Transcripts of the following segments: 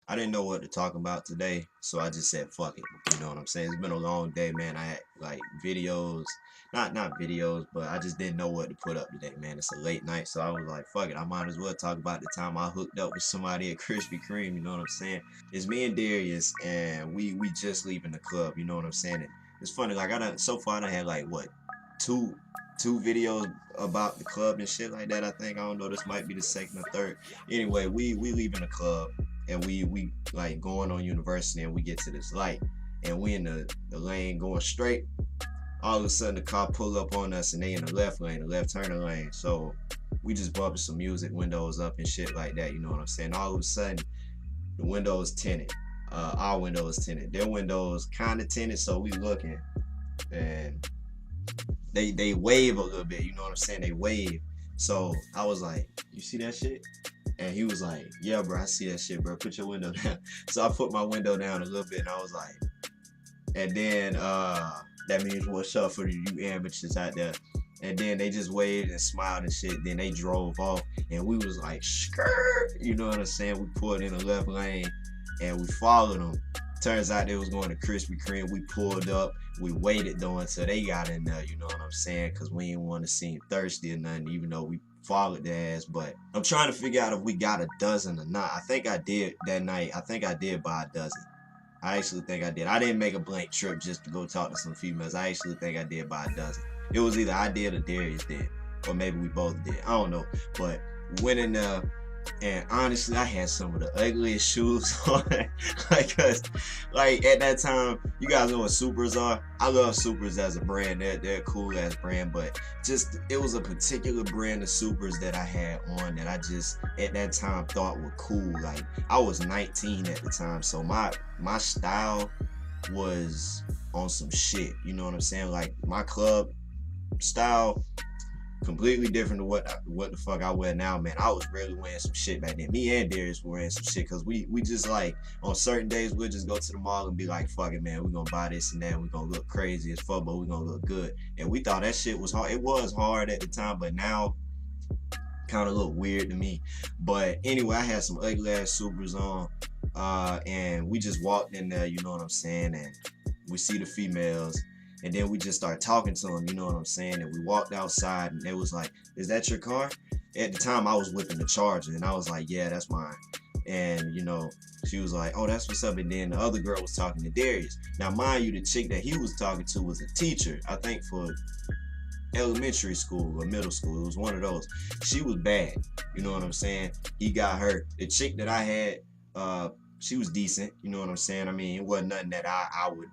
I didn't know what to talk about today, so I just said fuck it. You know what I'm saying? It's been a long day, man. I had like videos, not videos, but I just didn't know what to put up today, man. It's a late night, so I was like, fuck it. I might as well talk about the time I hooked up with somebody at Krispy Kreme. You know what I'm saying? It's me and Darius, and we just leaving the club. You know what I'm saying? And it's funny, like I done so far I had like what two two videos about the club and shit like that. I think I don't know. This might be the second or third. Anyway, we leaving the club and we like going on University and we get to this light and we in the lane going straight. All of a sudden the car pull up on us and they in the left lane, the left turning lane. So we just bumping some music, windows up and shit like that. You know what I'm saying? All of a sudden the window is tinted. Our window is tinted. Their window is kind of tinted, so we looking and they wave a little bit. You know what I'm saying? They wave. So I was like, "You see that shit?" And he was like, "Yeah, bro, I see that shit, bro. Put your window down." So I put my window down a little bit, and I was like, and then that means what's up for you amateurs out there. And then they just waved and smiled and shit. Then they drove off, and we was like, skirt. You know what I'm saying? We pulled in the left lane, and we followed them. Turns out they was going to Krispy Kreme. We pulled up. We waited though until they got in there. You know what I'm saying? Cause we didn't want to seem thirsty or nothing, even though we followed their ass. But I'm trying to figure out if we got a dozen or not. I think I did that night. I think I did buy a dozen. I actually think I did. I didn't make a blank trip just to go talk to some females. I actually think I did buy a dozen. It was either I did or Darius did. Or maybe we both did. I don't know. But went in there, and honestly, I had some of the ugliest shoes on. like at that time, you guys know what Supers are. I love Supers as a brand. They're a cool ass brand, but just it was a particular brand of Supers that I had on that I just at that time thought were cool. Like I was 19 at the time, so my style was on some shit. You know what I'm saying? Like my club style completely different to what the fuck I wear now, man. I was really wearing some shit back then. Me and Darius were wearing some shit because we just like on certain days we'll just go to the mall and be like, fuck it, man, we're gonna buy this and that. We're gonna look crazy as fuck, but we're gonna look good. And we thought that shit was hard. It was hard at the time, but now kind of look weird to me. But anyway, I had some ugly ass Supers on, and we just walked in there, you know what I'm saying, and we see the females. And then we just started talking to them, you know what I'm saying? And we walked outside and they was like, "Is that your car?" At the time I was whipping the Charger and I was like, "Yeah, that's mine." And you know, she was like, "Oh, that's what's up." And then the other girl was talking to Darius. Now mind you, the chick that he was talking to was a teacher, I think for elementary school or middle school. It was one of those. She was bad. You know what I'm saying? He got hurt. The chick that I had, she was decent, you know what I'm saying? I mean, it wasn't nothing that I would,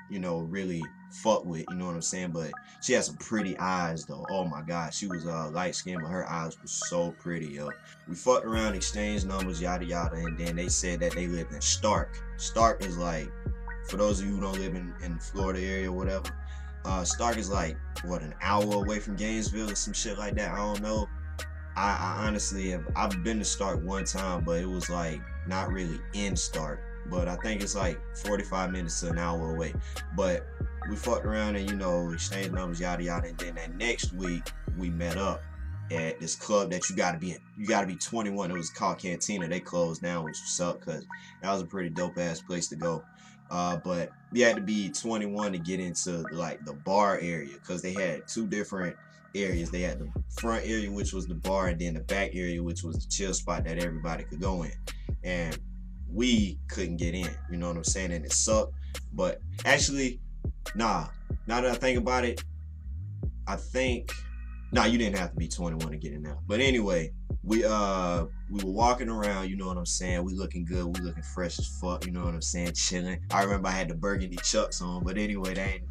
you know, really fuck with, you know what I'm saying? But she had some pretty eyes though. Oh my god, she was light skinned, but her eyes were so pretty, yo. We fucked around, exchanged numbers, yada yada, and then they said that they lived in Stark. Stark is like, for those of you who don't live in the Florida area or whatever, Stark is like what, an hour away from Gainesville or some shit like that. I don't know. I honestly have, I've been to Stark one time, but it was like not really in Stark. But I think it's like 45 minutes to an hour away. But we fucked around and, you know, exchanged numbers, yada yada. And then that next week we met up at this club that you gotta be in. You gotta be 21. It was called Cantina. They closed down, which sucked because that was a pretty dope ass place to go. But you had to be 21 to get into like the bar area because they had two different areas. They had the front area, which was the bar, and then the back area, which was the chill spot that everybody could go in. And we couldn't get in, you know what I'm saying? And it sucked. But actually, nah, now that I think about it, I think you didn't have to be 21 to get in there. But anyway, we were walking around, you know what I'm saying? We looking good, we looking fresh as fuck, you know what I'm saying? Chilling. I remember I had the burgundy chucks on, but anyway, that ain't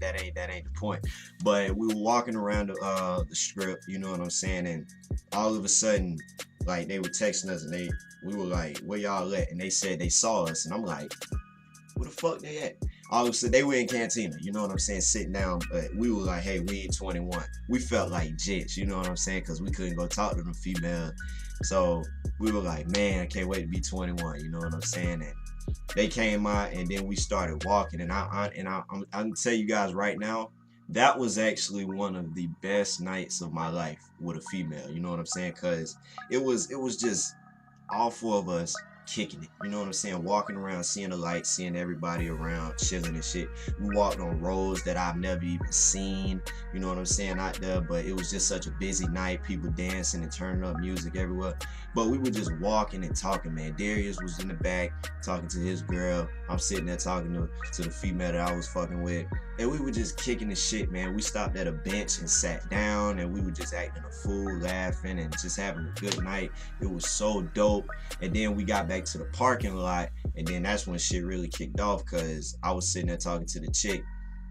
the point. But we were walking around the strip, you know what I'm saying? And all of a sudden, like they were texting us and we were like, "Where y'all at?" And they said they saw us, and I'm like, "Where the fuck they at?" All of a sudden, they were in Cantina, you know what I'm saying, sitting down, but we were like, "Hey, we ain't 21." We felt like jits, you know what I'm saying, because we couldn't go talk to them females. So we were like, "Man, I can't wait to be 21," you know what I'm saying? And they came out, and then we started walking, and I'm gonna tell you guys right now, that was actually one of the best nights of my life with a female, you know what I'm saying? Because it was just all four of us kicking it. You know what I'm saying? Walking around, seeing the lights, seeing everybody around, chilling and shit. We walked on roads that I've never even seen, you know what I'm saying, out there, but it was just such a busy night, people dancing and turning up music everywhere. But we were just walking and talking, man. Darius was in the back talking to his girl. I'm sitting there talking to the female that I was fucking with. And we were just kicking the shit, man. We stopped at a bench and sat down, and we were just acting a fool, laughing and just having a good night. It was so dope. And then we got back to the parking lot, and then that's when shit really kicked off, because I was sitting there talking to the chick,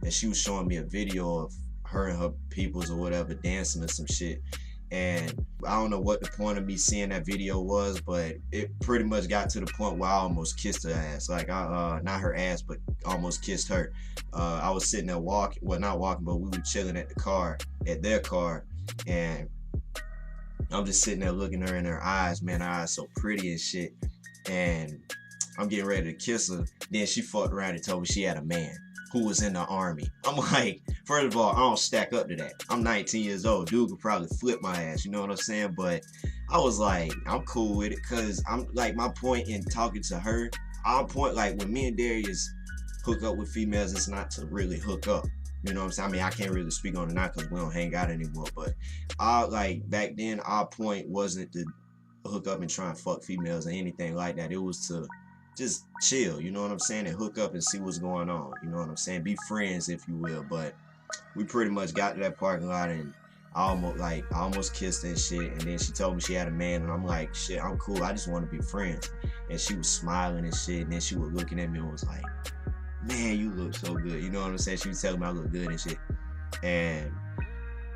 and she was showing me a video of her and her peoples or whatever dancing or some shit. And I don't know what the point of me seeing that video was, but it pretty much got to the point where I almost kissed her ass. Like, not her ass, but almost kissed her. I was sitting there walking, well, not walking, but we were chilling at their car, and I'm just sitting there looking her in her eyes, man. Her eyes so pretty and shit. And I'm getting ready to kiss her. Then she fucked around and told me she had a man who was in the army. I'm like, first of all, I don't stack up to that. I'm 19 years old. Dude could probably flip my ass, you know what I'm saying? But I was like, I'm cool with it, because I'm like, my point in talking to her, our point, like, when me and Darius hook up with females, it's not to really hook up. You know what I'm saying? I mean, I can't really speak on it now because we don't hang out anymore. But like, back then, our point wasn't to hook up and try and fuck females or anything like that. It was to just chill, you know what I'm saying, and hook up and see what's going on, you know what I'm saying, be friends, if you will. But we pretty much got to that parking lot, and I almost kissed her and shit, and then she told me she had a man, and I'm like, shit, I'm cool, I just want to be friends. And she was smiling and shit, and then she was looking at me and was like, man, you look so good, you know what I'm saying, she was telling me I look good and shit. And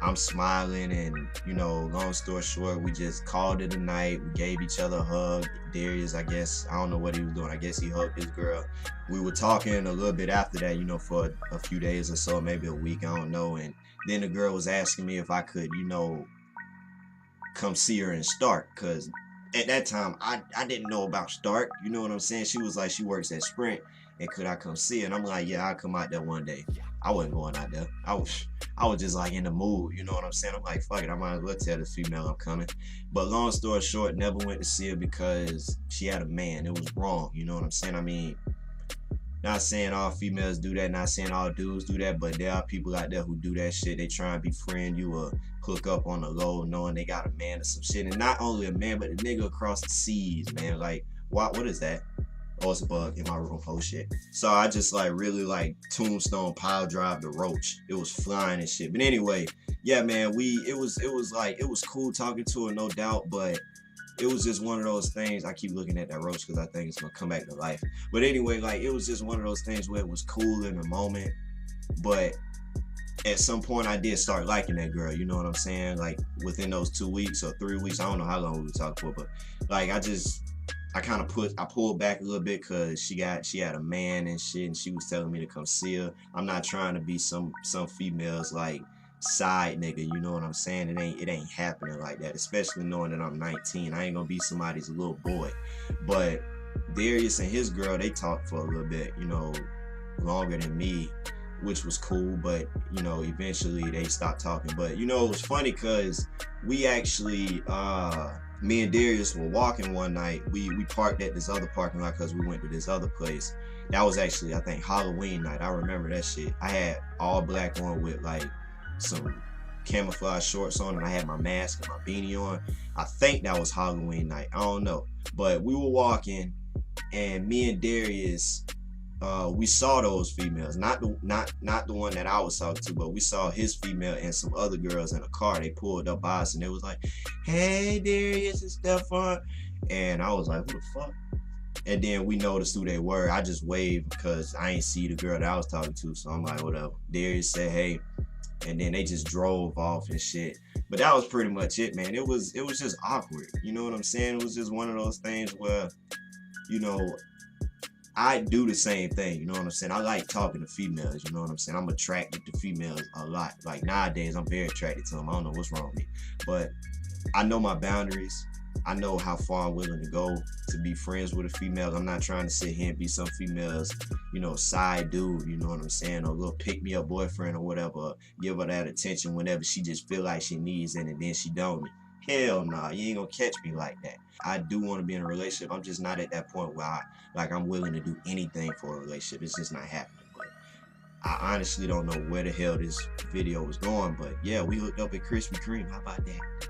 I'm smiling, and, you know, long story short, we just called it a night. We gave each other a hug. Darius, I guess, I don't know what he was doing. I guess he hugged his girl. We were talking a little bit after that, you know, for a few days or so, maybe a week, I don't know. And then the girl was asking me if I could, you know, come see her in Stark, because at that time, I didn't know about Stark, you know what I'm saying? She was like, she works at Sprint, and could I come see her? And I'm like, yeah, I'll come out there one day. I wasn't going out there. I was just like in the mood, you know what I'm saying? I'm like, fuck it, I might as well tell the female I'm coming. But long story short, never went to see her because she had a man. It was wrong, you know what I'm saying? I mean, not saying all females do that, not saying all dudes do that, but there are people out there who do that shit. They try and befriend you or hook up on the low knowing they got a man or some shit. And not only a man, but the nigga across the seas, man. Like, what is that? Oh, it's a bug in my room. Oh shit. So I just like really like tombstone pile drive the roach. It was flying and shit. But anyway, yeah, man, it was cool talking to her, no doubt, but it was just one of those things. I keep looking at that roach because I think it's gonna come back to life. But anyway, like, it was just one of those things where it was cool in the moment, but at some point I did start liking that girl, you know what I'm saying? Like, within those 2 weeks or 3 weeks, I don't know how long we were talking for, but like, I pulled back a little bit because she had a man and shit, and she was telling me to come see her. I'm not trying to be some females like side nigga, you know what I'm saying? It ain't happening like that, especially knowing that I'm 19. I ain't gonna be somebody's little boy. But Darius and his girl, they talked for a little bit, you know, longer than me, which was cool, but, you know, eventually they stopped talking. But, you know, it was funny because we actually, me and Darius were walking one night. We parked at this other parking lot because we went to this other place. That was actually, I think, Halloween night. I remember that shit. I had all black on with, like, some camouflage shorts on, and I had my mask and my beanie on. I think that was Halloween night. I don't know. But we were walking, and me and Darius, we saw those females, not the one that I was talking to, but we saw his female and some other girls in a car. They pulled up by us, and they was like, "Hey, Darius and Stefan," and I was like, "Who the fuck?" And then we noticed who they were. I just waved because I ain't see the girl that I was talking to, so I'm like, whatever. Darius said, "Hey," and then they just drove off and shit. But that was pretty much it, man. It was just awkward. You know what I'm saying? It was just one of those things where, you know, I do the same thing, you know what I'm saying? I like talking to females, you know what I'm saying? I'm attracted to females a lot. Like, nowadays, I'm very attracted to them. I don't know what's wrong with me. But I know my boundaries. I know how far I'm willing to go to be friends with a female. I'm not trying to sit here and be some female's, you know, side dude, you know what I'm saying? Or a little pick-me-up boyfriend or whatever. Give her that attention whenever she just feel like she needs it, and then she don't. Hell nah, you ain't gonna catch me like that. I do want to be in a relationship. I'm just not at that point where I'm willing to do anything for a relationship. It's just not happening. But I honestly don't know where the hell this video was going. But yeah, we hooked up at Krispy Kreme. How about that?